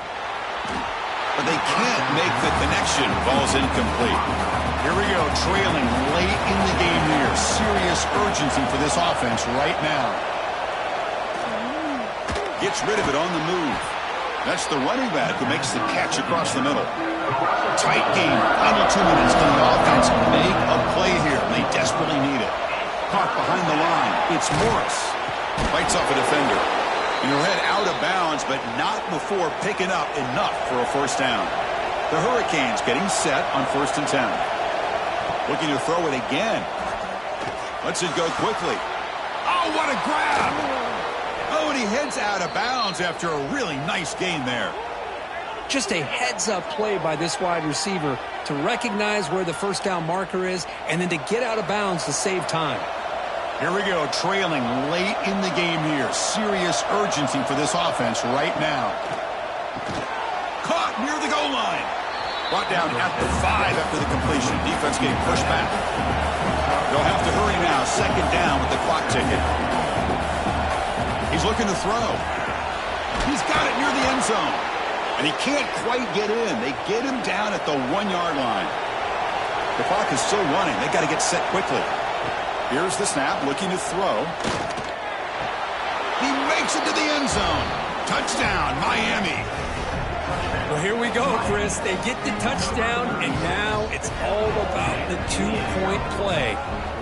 But they can't make the connection. Ball's incomplete. Here we go, trailing late in the game here. Serious urgency for this offense right now. Gets rid of it on the move. That's the running back who makes the catch across the middle. Tight game. Final 2 minutes. Can the offense make a play here? They desperately need it. Caught behind the line. It's Morris. Bites off a defender. And he'll head out of bounds, but not before picking up enough for a first down. The Hurricanes getting set on 1st and 10. Looking to throw it again. Lets it go quickly. Oh, what a grab! Oh, and he heads out of bounds after a really nice gain there. Just a heads-up play by this wide receiver to recognize where the first down marker is and then to get out of bounds to save time. Here we go, trailing late in the game here. Serious urgency for this offense right now. Caught near the goal line. Brought down at the 5 after the completion. Defense getting pushed back. They'll have to hurry now. Second down with the clock ticking. He's looking to throw. He's got it near the end zone. And he can't quite get in. They get him down at the 1-yard line. The clock is still running. They got to get set quickly. Here's the snap, looking to throw. He makes it to the end zone. Touchdown, Miami. Well, here we go, Chris. They get the touchdown, and now it's all about the 2-point play.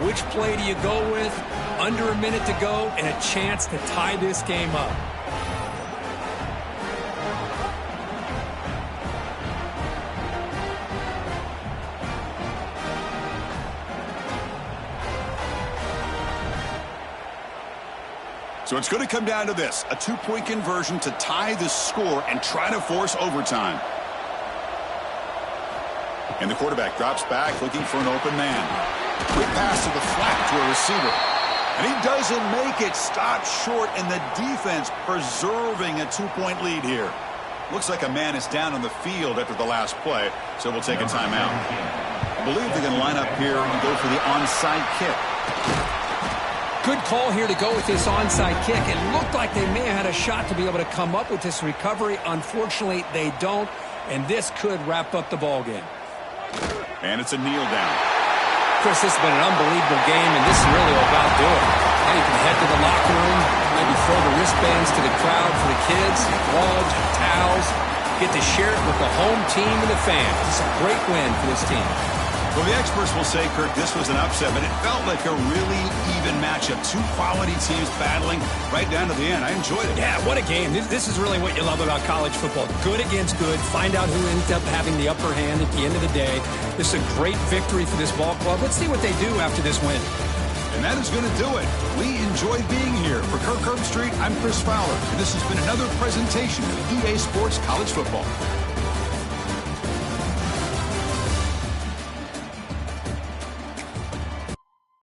Which play do you go with? Under a minute to go and a chance to tie this game up. So it's going to come down to this, a 2-point conversion to tie the score and try to force overtime. And the quarterback drops back looking for an open man. Quick pass to the flat to a receiver. And he doesn't make it. Stopped short, and the defense preserving a 2-point lead here. Looks like a man is down on the field after the last play, so we'll take a timeout. I believe they're going to line up here and go for the onside kick. Good call here to go with this onside kick. It looked like they may have had a shot to be able to come up with this recovery. Unfortunately, they don't, and this could wrap up the ball game. And it's a kneel down. Chris, this has been an unbelievable game, and this is really about doing it. Now you can head to the locker room, maybe throw the wristbands to the crowd for the kids, gloves, towels, get to share it with the home team and the fans. It's a great win for this team. Well, the experts will say, Kirk, this was an upset, but it felt like a really even matchup. Two quality teams battling right down to the end. I enjoyed it. Yeah, what a game. This is really what you love about college football. Good against good. Find out who ends up having the upper hand at the end of the day. This is a great victory for this ball club. Let's see what they do after this win. And that is going to do it. We enjoyed being here. For Kirk Herbstreit, I'm Chris Fowler, and this has been another presentation of EA Sports College Football.